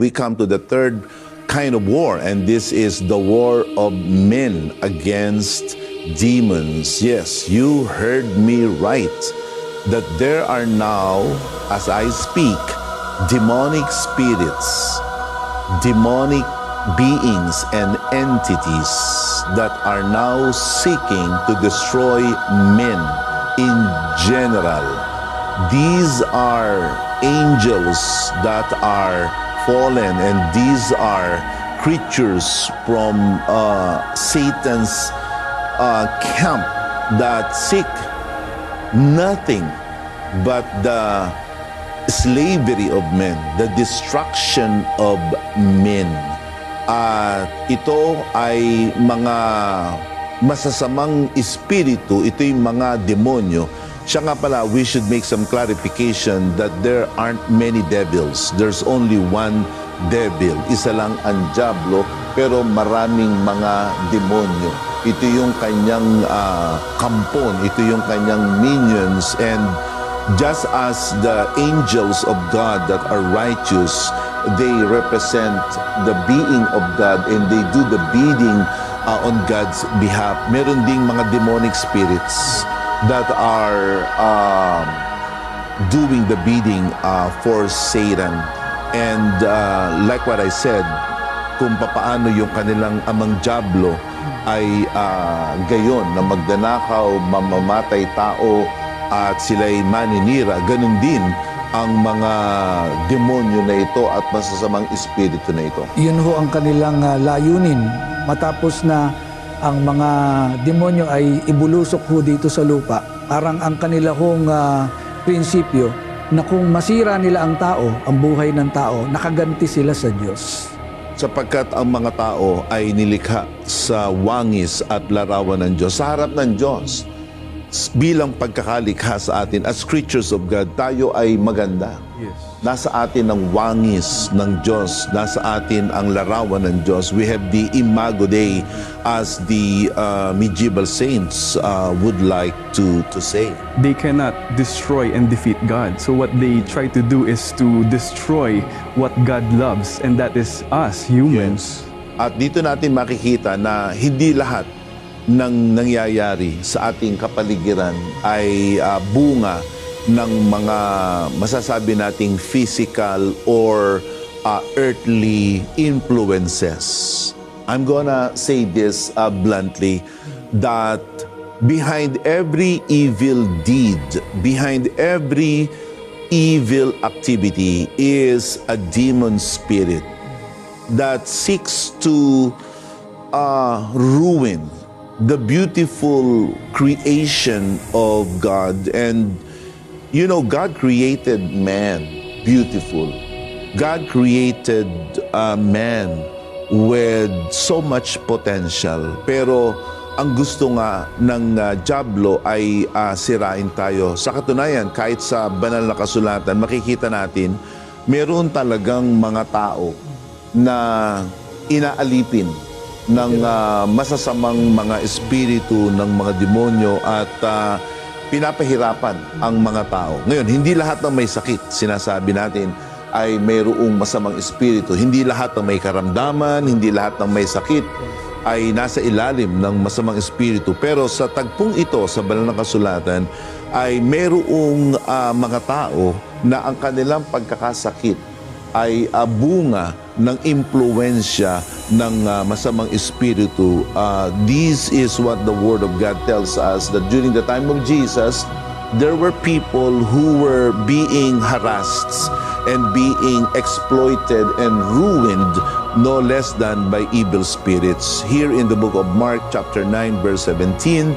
We come to the third kind of war, and this is the war of men against demons. Yes, you heard me right, that there are now, as I speak, demonic spirits, demonic beings and entities that are now seeking to destroy men in general. These are angels that are fallen, and these are creatures from Satan's camp that seek nothing but the slavery of men, the destruction of men. At ito ay mga masasamang espiritu, ito yung mga demonyo. Siya nga pala, we should make some clarification that there aren't many devils. There's only one devil. Isa lang ang diablo, pero maraming mga demonyo. Ito yung kanyang kampon, ito yung kanyang minions, and just as the angels of God that are righteous, they represent the being of God and they do the bidding on God's behalf. Meron ding mga demonic spirits that are doing the bidding for Satan. And like what I said, kung papaano yung kanilang amang diablo ay gayon na magdanakaw, mamamatay tao, at sila'y maninira, ganun din ang mga demonyo na ito at masasamang espiritu na ito. Yun ho ang kanilang layunin. Matapos na ang mga demonyo ay ibulusok ho dito sa lupa, parang ang kanila hong prinsipyo na kung masira nila ang tao, ang buhay ng tao, nakaganti sila sa Diyos. Sapagkat ang mga tao ay nilikha sa wangis at larawan ng Diyos, sa harap ng Diyos. Bilang pagkakalikha sa atin, as creatures of God, tayo ay maganda. Yes. Nasa atin ang wangis ng Diyos, nasa atin ang larawan ng Diyos. We have the Imago Dei, as the medieval saints would like to say. They cannot destroy and defeat God. So what they try to do is to destroy what God loves, and that is us, humans. At dito natin makikita na hindi lahat ng nangyayari sa ating kapaligiran ay bunga ng mga masasabi nating physical or earthly influences. I'm gonna say this bluntly, that behind every evil deed, behind every evil activity is a demon spirit that seeks to ruin the beautiful creation of God. And you know, God created man beautiful. God created man with so much potential. Pero ang gusto nga ng diablo ay sirain tayo. Sa katunayan, kahit sa banal na kasulatan, makikita natin, meron talagang mga tao na inaalipin ng masasamang mga espiritu ng mga demonyo at pinapahirapan ang mga tao. Ngayon, hindi lahat ng may sakit, sinasabi natin, ay mayroong masamang espiritu. Hindi lahat ng may karamdaman, hindi lahat ng may sakit ay nasa ilalim ng masamang espiritu. Pero sa tagpong ito, sa banal na kasulatan, ay mayroong mga tao na ang kanilang pagkakasakit ay bunga ng impluensya ng masamang espiritu. This is what the Word of God tells us, that during the time of Jesus, there were people who were being harassed and being exploited and ruined no less than by evil spirits. Here in the book of Mark chapter 9 verse 17,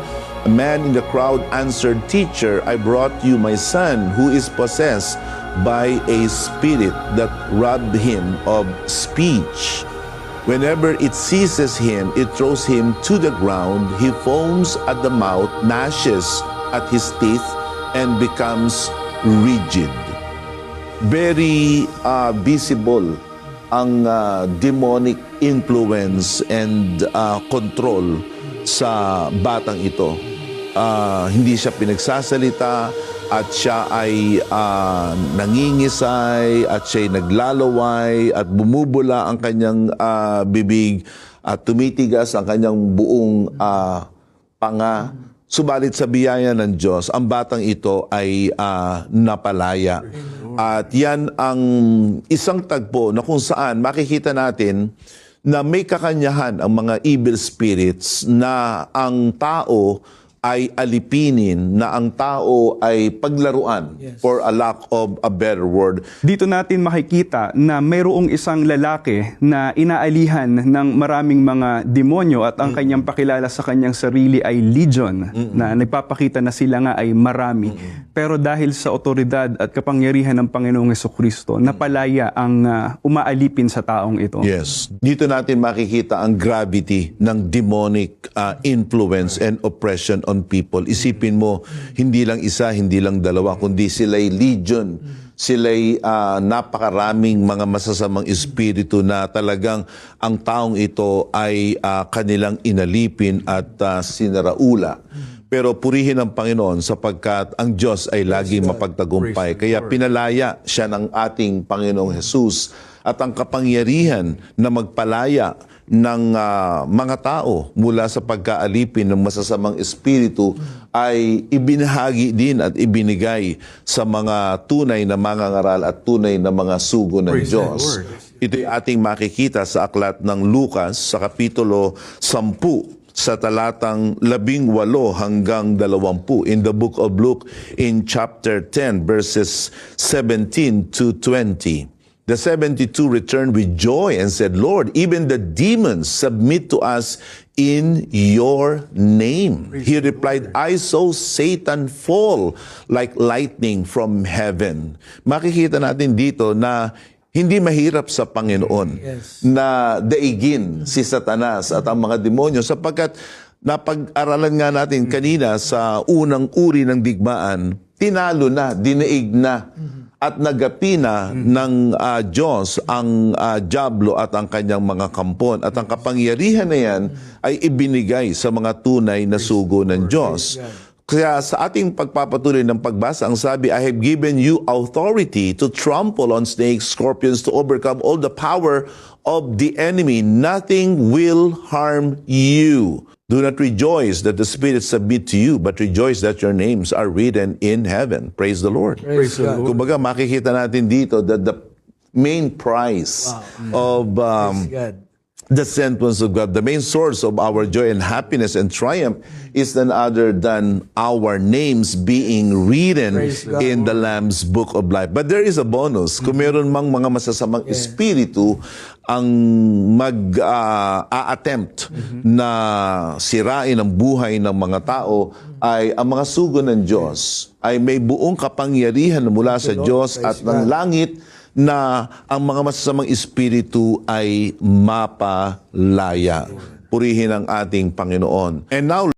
a man in the crowd answered, "Teacher, I brought you my son who is possessed by a spirit that robbed him of speech. Whenever it seizes him, it throws him to the ground. He foams at the mouth, gnashes at his teeth, and becomes rigid." Very visible ang demonic influence and control sa batang ito. Hindi siya pinagsasalita at siya ay nangingisay at siya ay naglalaway at bumubula ang kanyang bibig at tumitigas ang kanyang buong panga. Subalit sa biyaya ng Diyos, ang batang ito ay napalaya. At yan ang isang tagpo na kung saan makikita natin na may kakanyahan ang mga evil spirits na ang tao ay alipinin, na ang tao ay paglaruan, for a lack of a better word. Dito natin makikita na mayroong isang lalaki na inaalihan ng maraming mga demonyo at ang kanyang pakilala sa kanyang sarili ay legion, na nagpapakita na sila nga ay marami. Pero dahil sa otoridad at kapangyarihan ng Panginoong Hesukristo, napalaya ang umaalipin sa taong ito. Yes. Dito natin makikita ang gravity ng demonic influence and oppression on people. Isipin mo, hindi lang isa, hindi lang dalawa, kundi sila'y legion. Sila'y napakaraming mga masasamang espiritu na talagang ang taong ito ay kanilang inalipin at sinaraula. Pero purihin ang Panginoon sapagkat ang Diyos ay laging mapagtagumpay. Kaya pinalaya siya ng ating Panginoong Jesus at ang kapangyarihan na magpalaya ng mga tao mula sa pagkaalipin ng masasamang espiritu ay ibinahagi din at ibinigay sa mga tunay na mangangaral at tunay na mga sugo ng Diyos. Ito'y ating makikita sa aklat ng Lucas sa kapitulo 10 sa talatang 18 hanggang 20. In the book of Luke in chapter 10 verses 17 to 20. The 72 returned with joy and said, Lord, even the demons submit to us in your name. He replied, I saw Satan fall like lightning from heaven. Makikita natin dito na hindi mahirap sa Panginoon na daigin si Satanas at ang mga demonyo sapagkat napag-aralan nga natin kanina sa unang uri ng digmaan, tinalo na, dinaig na at nagapi na ng Diyos ang dyablo at ang kanyang mga kampon. At ang kapangyarihan na yan ay ibinigay sa mga tunay na sugo ng Diyos. Kaya sa ating pagpapatuloy ng pagbasa, ang sabi, I have given you authority to trample on snakes, scorpions, to overcome all the power of the enemy. Nothing will harm you. Do not rejoice that the spirits submit to you, but rejoice that your names are written in heaven. Praise the Lord. Praise God. Kumbaga, makikita natin dito that the main prize of God. the sentence of God, the main source of our joy and happiness and triumph is none other than our names being written Praise God. in the Lamb's Book of Life. But there is a bonus. Kung meron mang mga masasamang espiritu ang mag-attempt na sirain ang buhay ng mga tao, ay ang mga sugo ng Diyos ay may buong kapangyarihan mula sa Diyos at ng langit na ang mga masasamang espiritu ay mapalaya. Purihin ang ating Panginoon. And now,